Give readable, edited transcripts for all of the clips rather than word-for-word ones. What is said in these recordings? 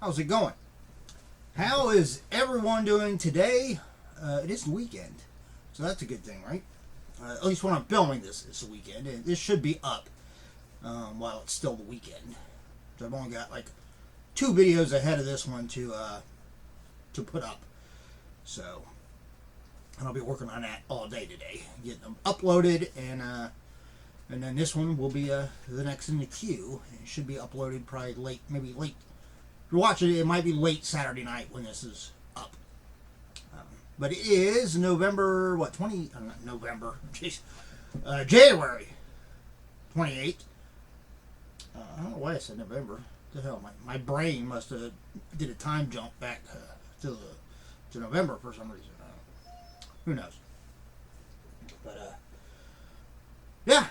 How's it going? How is everyone doing today? It is the weekend, so that's a good thing, right? At least when I'm filming this, it's the weekend, and this should be up while it's still the weekend. So I've only got like 2 videos ahead of this one to put up. So, and I'll be working on that all day today, getting them uploaded, and then this one will be the next in the queue. It should be uploaded probably late, maybe late. If you're watching it, it might be late Saturday night when this is up. But it is November, what, not November, jeez, January 28th. I don't know why I said November. What the hell, my brain must have did a time jump back to November for some reason. Who knows? But, yeah.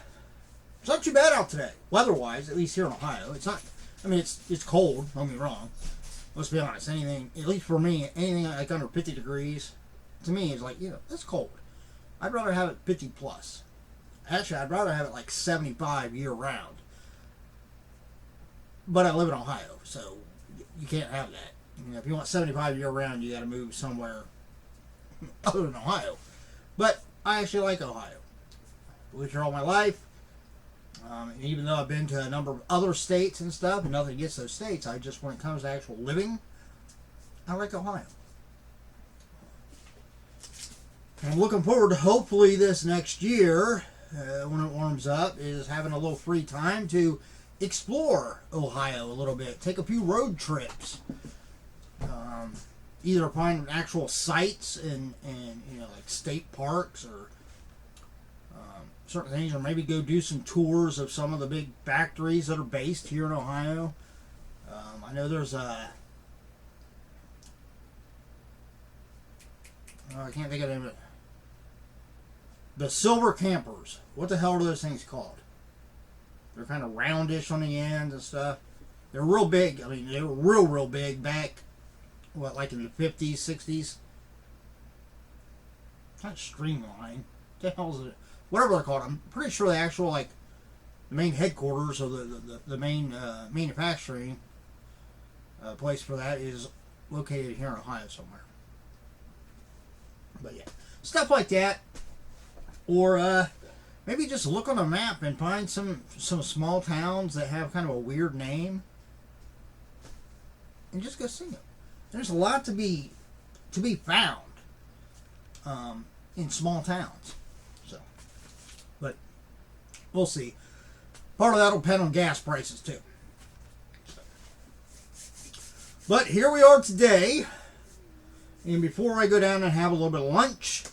It's not too bad out today, weather-wise, at least here in Ohio. It's not, I mean, it's cold, don't get me wrong. Let's be honest, anything, at least for me, anything like under 50 degrees, to me is like, that's cold. I'd rather have it 50 plus. Actually, I'd rather have it like 75 year-round. But I live in Ohio, so you can't have that. If you want 75 year-round, you got to move somewhere other than Ohio. But I actually like Ohio. I've lived here all my life. And even though I've been to a number of other states and stuff, and nothing against those states, I just, when it comes to actual living, I like Ohio. And I'm looking forward to hopefully this next year, when it warms up, is having a little free time to explore Ohio a little bit, take a few road trips, either find actual sites and like state parks or certain things, or maybe go do some tours of some of the big factories that are based here in Ohio. I know there's I can't think of the name of it. The Silver Campers. What the hell are those things called? They're kind of roundish on the ends and stuff. They're real big. I mean, they were real big back, like in the 50s, 60s. Not Streamline. What the hell is it? Whatever they're called. I'm pretty sure the actual, like, the main headquarters or the main manufacturing place for that is located here in Ohio somewhere. But yeah, stuff like that. Or maybe just look on a map and find some small towns that have kind of a weird name, and just go see them. There's a lot to be found in small towns. So, but we'll see. Part of that will depend on gas prices too. But here we are today, and before I go down and have a little bit of lunch,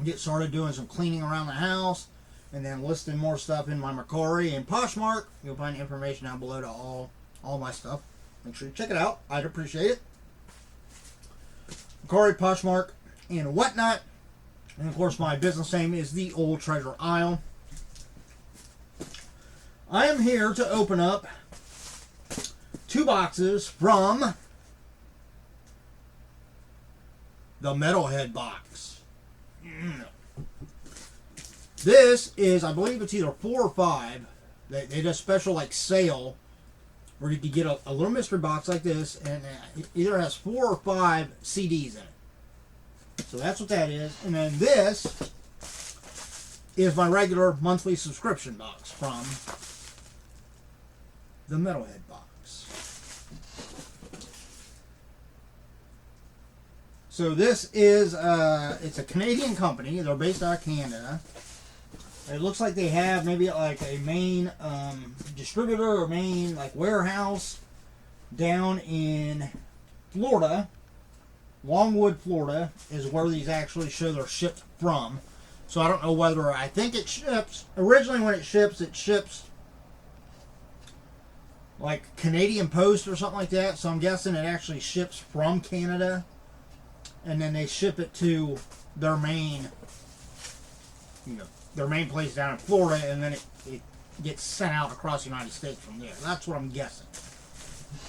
get started doing some cleaning around the house, and then listing more stuff in my Mercari and Poshmark. You'll find information down below to all my stuff. Make sure you check it out. I'd appreciate it. Mercari, Poshmark, and whatnot. And of course, my business name is The Old Treasure Isle. I am here to open up 2 boxes from the Metalhead Box. This is, I believe it's either 4 or 5. They did a special like sale where you could get a little mystery box like this, and it either has 4 or 5 CDs in it. So that's what that is. And then this is my regular monthly subscription box from the Metalhead Box. So this is, it's a Canadian company. They're based out of Canada. It looks like they have maybe like a main distributor or main like warehouse down in Florida. Longwood, Florida is where these actually show they're shipped from. So I don't know whether, I think it ships, originally when it ships like Canadian Post or something like that. So I'm guessing it actually ships from Canada. And then they ship it to their main, their main place down in Florida, and then it gets sent out across the United States from there. That's what I'm guessing.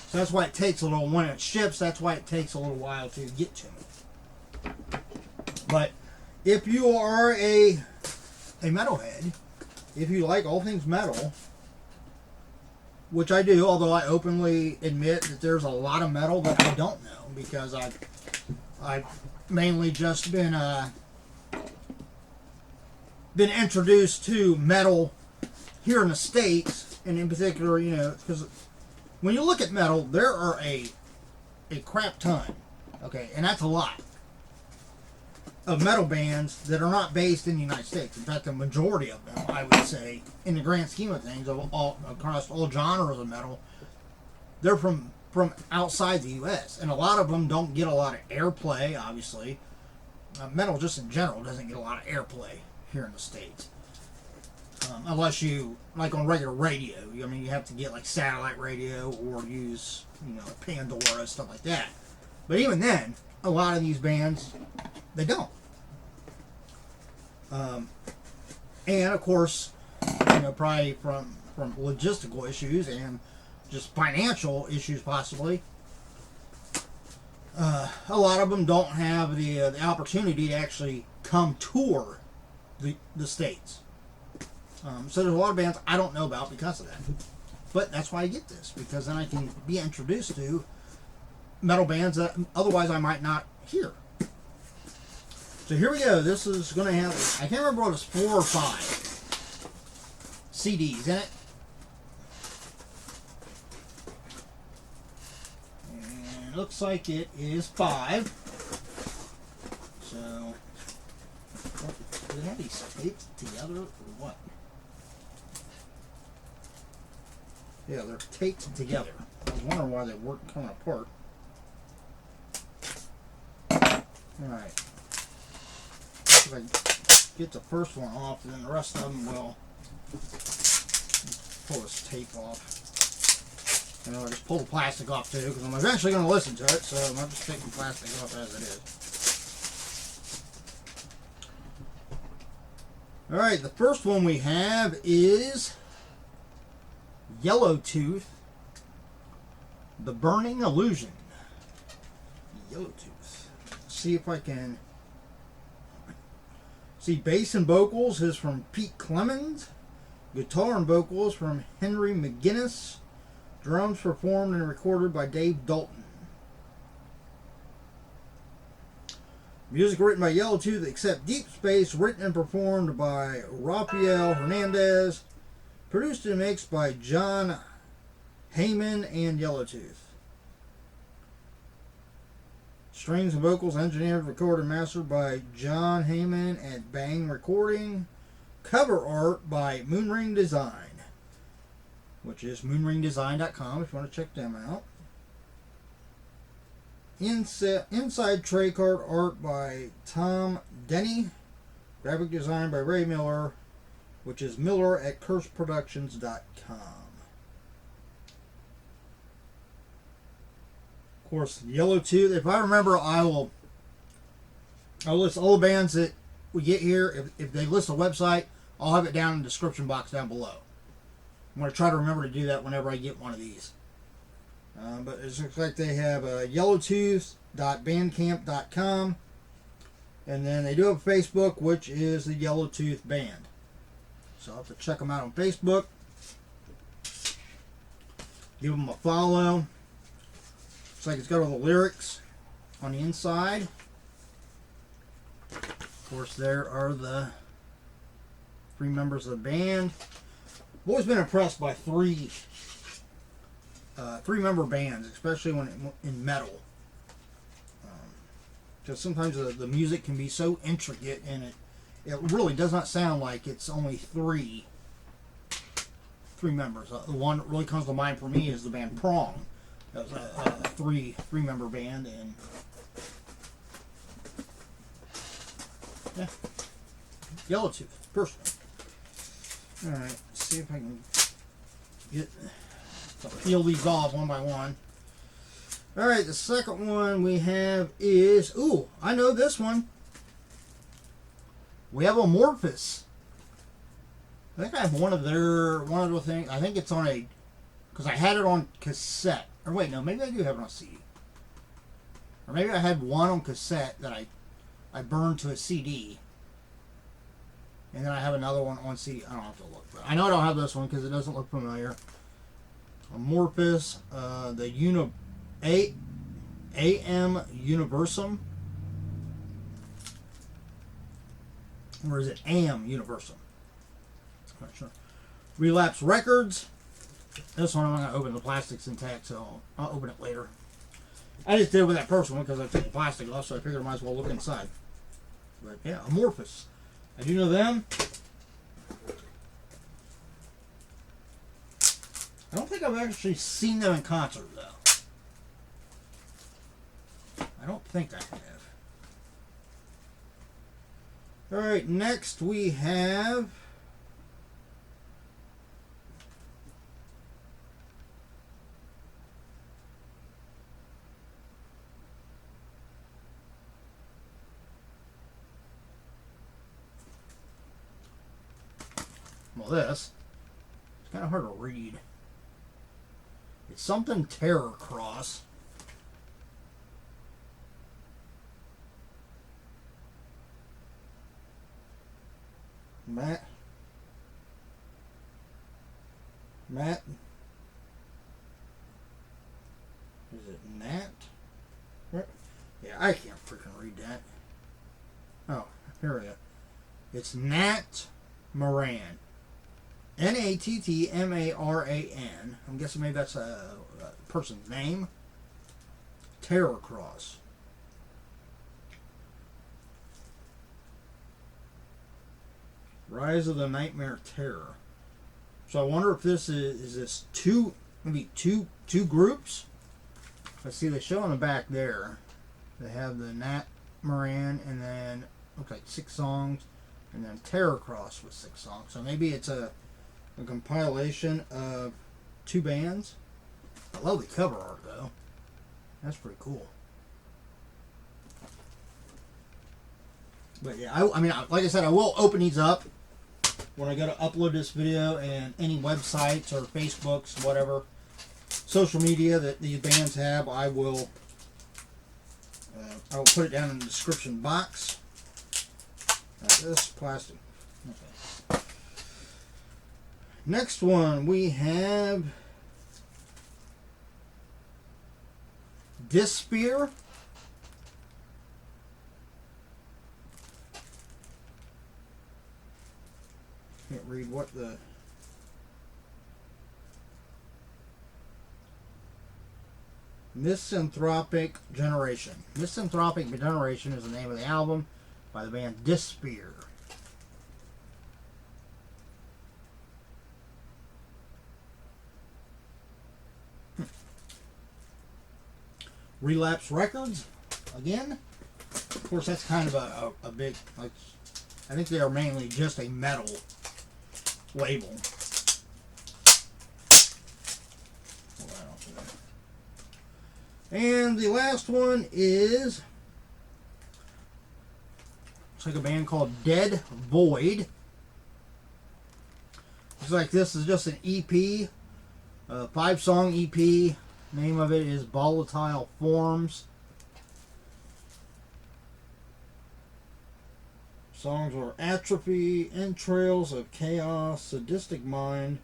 So that's why it takes a little, when it ships, that's why it takes a little while to get to me. But if you are a metalhead, if you like all things metal, which I do, although I openly admit that there's a lot of metal that I don't know because I've mainly just been introduced to metal here in the States, and in particular, you know, because when you look at metal, there are a crap ton, okay, and that's a lot of metal bands that are not based in the United States. In fact, the majority of them, I would say, in the grand scheme of things, of all across all genres of metal, they're from outside the U.S. and a lot of them don't get a lot of airplay. Obviously, metal just in general doesn't get a lot of airplay here in the States, unless you like on regular radio. I mean, you have to get like satellite radio or use, you know, Pandora, stuff like that. But even then, a lot of these bands, they don't. And of course, you know, probably from logistical issues and just financial issues, possibly. A lot of them don't have the opportunity to actually come tour the States. So there's a lot of bands I don't know about because of that. But that's why I get this, because then I can be introduced to metal bands that otherwise I might not hear. So here we go. This is going to have, I can't remember what it's 4 or 5 CDs in it. And it looks like it is 5. So, do they have these taped together or what? Yeah, they're taped together. I was wondering why they weren't coming apart. Alright. If I get the first one off, and then the rest of them will pull this tape off. And I'll just pull the plastic off too, because I'm eventually going to listen to it, so I'm not just taking plastic off as it is. Alright, the first one we have is Yellowtooth, The Burning Illusion. Yellowtooth. Let's see if I can see. Bass and vocals is from Pete Clemens. Guitar and vocals from Henry McGinnis. Drums performed and recorded by Dave Dalton. Music written by Yellowtooth, except Deep Space, written and performed by Rafael Hernandez. Produced and mixed by John Heyman and Yellowtooth. Strings and vocals engineered, recorded, and mastered by John Heyman at Bang Recording. Cover art by Moonring Design, which is moonringdesign.com if you want to check them out. Inside tray card art by Tom Denny. Graphic design by Ray Miller, which is Miller at curseproductions.com. Of course, Yellowtooth. If I remember, I'll list all the bands that we get here. If they list a website, I'll have it down in the description box down below. I'm going to try to remember to do that whenever I get one of these. But it looks like they have yellowtooth.bandcamp.com. And then they do have a Facebook, which is the Yellowtooth Band. So I'll have to check them out on Facebook. Give them a follow. Looks like it's got all the lyrics on the inside. Of course, there are the 3 members of the band. I've always been impressed by 3 member bands, especially when in metal. Because sometimes the music can be so intricate, and it really does not sound like it's only 3 members. The one that really comes to mind for me is the band Prong. That was a 3 member band, and yeah, Yellowtooth, first one. All right, let's see if I can peel these off one by one. All right, the second one we have is, ooh, I know this one. We have Amorphous. I think I have one of their things. I think it's on a, because I had it on cassette. Or wait, no, maybe I do have it on CD. Or maybe I had one on cassette that I burned to a CD. And then I have another one on CD. I don't have to look. But I know I don't have this one because it doesn't look familiar. Amorphous, the AM Universum, or is it AM Universum? I'm not sure. Relapse Records. This one I'm going to open the plastic's intact, so I'll open it later. I just did it with that first one because I took the plastic off, so I figured I might as well look inside. But yeah, Amorphous. I do know them. I don't think I've actually seen them in concert, though. I don't think I have. Alright, next we have... well, this. It's kind of hard to read. It's something Terror Cross. Matt. Is it Nat? Yeah, I can't freaking read that. Oh, here we go. It's Nat Moran. Nattmaran. I'm guessing maybe that's a person's name. Terror Cross. Rise of the Nightmare Terror. So I wonder if this is this maybe two groups. Let's see, they show on the back there. They have the Nat Moran and then looks like 6 songs, and then Terror Cross with 6 songs. So maybe it's a compilation of 2 bands. I love the cover art though. That's pretty cool. But yeah, I mean, like I said, I will open these up when I go to upload this video, and any websites or Facebooks, whatever, social media that these bands have, I will put it down in the description box. This plastic. Okay. Next one we have Despair. Can't read what the Misanthropic Generation. Misanthropic Generation is the name of the album by the band Despair. Relapse Records again. Of course, that's kind of a big, like, I think they are mainly just a metal label. And the last one is, it's like a band called Dead Void. Looks like this is just an EP, a 5-song EP. Name of it is Volatile Forms. Songs are Atrophy, Entrails of Chaos, Sadistic Mind,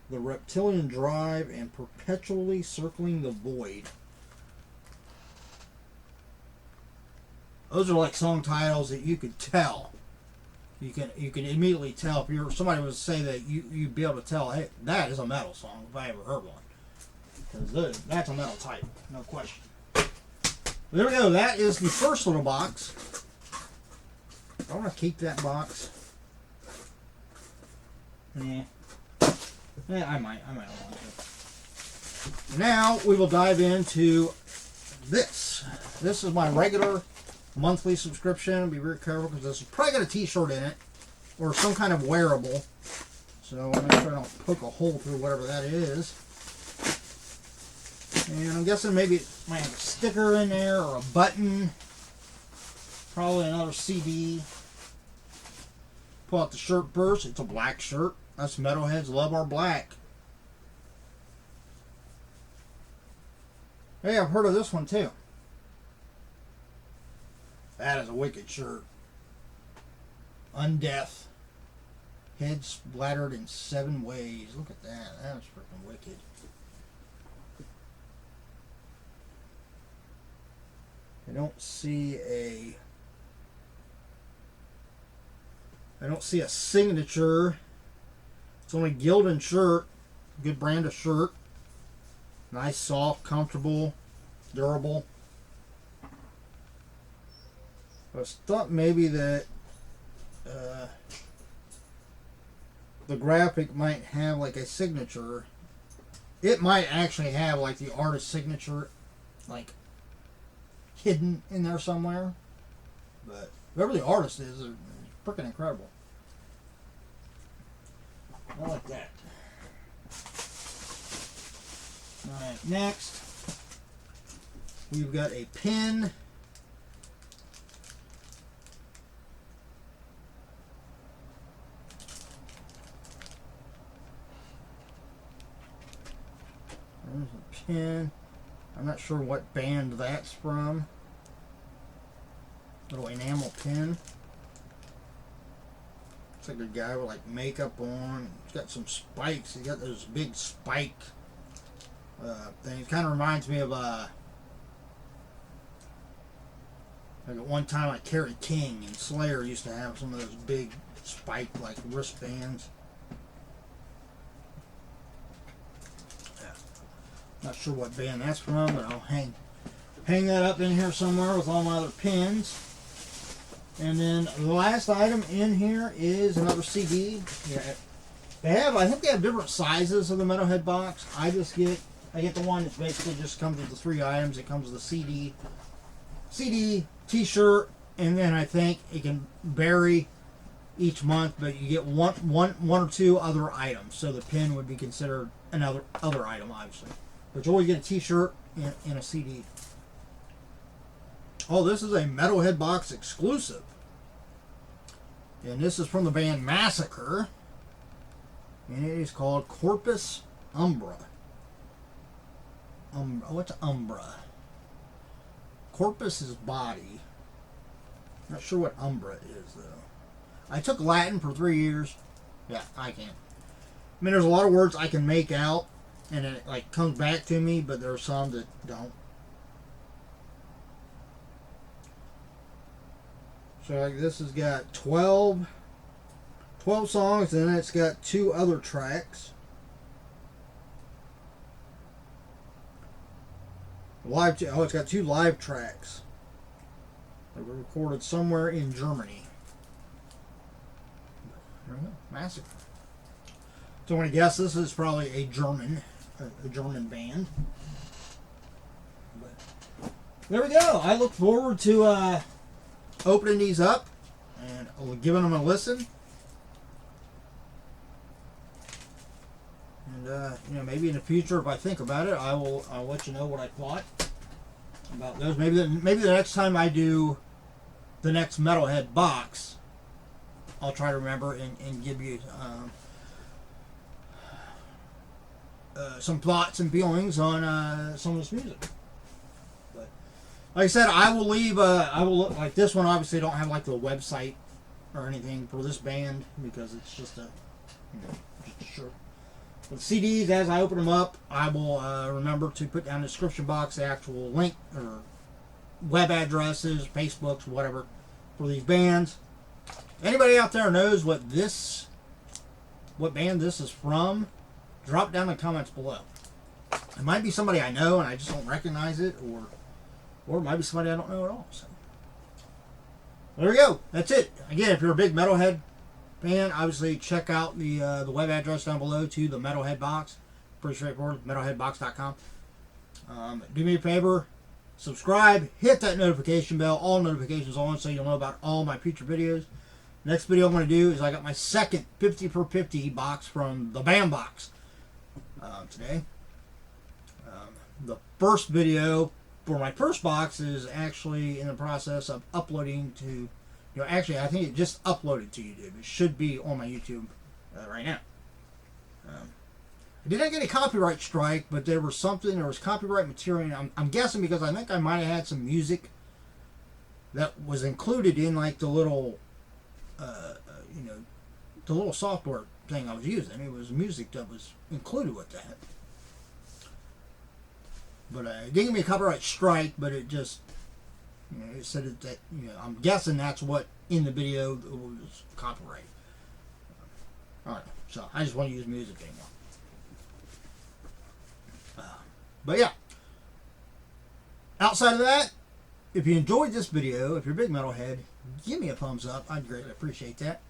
The Reptilian Drive, and Perpetually Circling the Void. Those are like song titles that you could tell. You can immediately tell if you're somebody would say that you'd be able to tell, hey, that is a metal song if I ever heard one. Because that's a metal type, no question. There we go. That is the first little box. I want to keep that box. Yeah, I might want to. Now we will dive into this. This is my regular monthly subscription. Be very careful because this is probably got a t-shirt in it or some kind of wearable. So I'm make sure I don't poke a hole through whatever that is. And I'm guessing maybe it might have a sticker in there or a button. Probably another CD. Pull out the shirt first. It's a black shirt. Us metalheads love our black. Hey, I've heard of this one too. That is a wicked shirt. Undeath. Head splattered in 7 ways. Look at that. That was freaking wicked. I don't see a signature. It's only Gildan shirt. Good brand of shirt. Nice, soft, comfortable, durable. I thought maybe that the graphic might have like a signature. It might actually have like the artist signature like hidden in there somewhere. But whoever the artist is, they're freaking incredible. I like that. Alright, next we've got a pin. There's a pin. I'm not sure what band that's from. Little enamel pin. Looks like a guy with like makeup on. He's got some spikes. He's got those big spike things. Kind of reminds me of like at one time like Kerry King and Slayer used to have some of those big spike like wristbands. Not sure what band that's from, but I'll hang that up in here somewhere with all my other pins. And then the last item in here is another CD. Yeah, I think they have different sizes of the Metalhead box. I get the one that basically just comes with the 3 items. It comes with a CD, T-shirt, and then I think it can vary each month, but you get one or 2 other items. So the pin would be considered another item, obviously. But you always get a T-shirt and a CD. Oh, this is a Metalhead Box exclusive. And this is from the band Massacre. And it is called Corpus Umbra. What's Umbra? Corpus is body. Not sure what Umbra is, though. I took Latin for 3 years. Yeah, I can. I mean, there's a lot of words I can make out, and it like comes back to me, but there are some that don't. So like this has got 12 songs, and then it's got 2 other tracks. It's got 2 live tracks that were recorded somewhere in Germany. There we go. Massacre. So I'm going to guess this is probably a German band. But there we go. I look forward to opening these up and giving them a listen. And maybe in the future, if I think about it, I'll let you know what I thought about those. Maybe the next time I do the next Metalhead box, I'll try to remember and give you some thoughts and feelings on some of this music. But like I said, I will look like this one. Obviously, don't have like the website or anything for this band because it's just a shirt. But CDs, as I open them up, I will remember to put down in the description box the actual link or web addresses, Facebooks, whatever, for these bands. Anybody out there knows what band this is from? Drop down in the comments below. It might be somebody I know and I just don't recognize it, or it might be somebody I don't know at all. So there we go. That's it. Again, if you're a big Metalhead fan, obviously check out the web address down below to the Metalhead Box. Pretty straightforward. MetalheadBox.com. Do me a favor, subscribe, hit that notification bell, all notifications on, so you'll know about all my future videos. Next video I'm going to do is I got my second 50 for 50 box from the Bam Box today. The first video for my first box is actually in the process of uploading to, actually I think it just uploaded to YouTube. It should be on my YouTube right now. I did not get a copyright strike, but there was copyright material. I'm guessing because I think I might have had some music that was included in like the little the little software thing I was using. It was music that was included with that. But it didn't give me a copyright strike, but it just You know, it said that, you know, I'm guessing that's what in the video was copyright. Alright, so I just want to use music anymore. But yeah, outside of that, if you enjoyed this video, if you're a big metalhead, give me a thumbs up. I'd greatly appreciate that.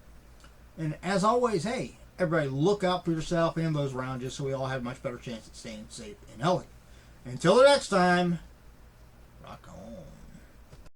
And as always, hey, everybody look out for yourself and those around you so we all have a much better chance at staying safe and healthy. Until the next time, rock on.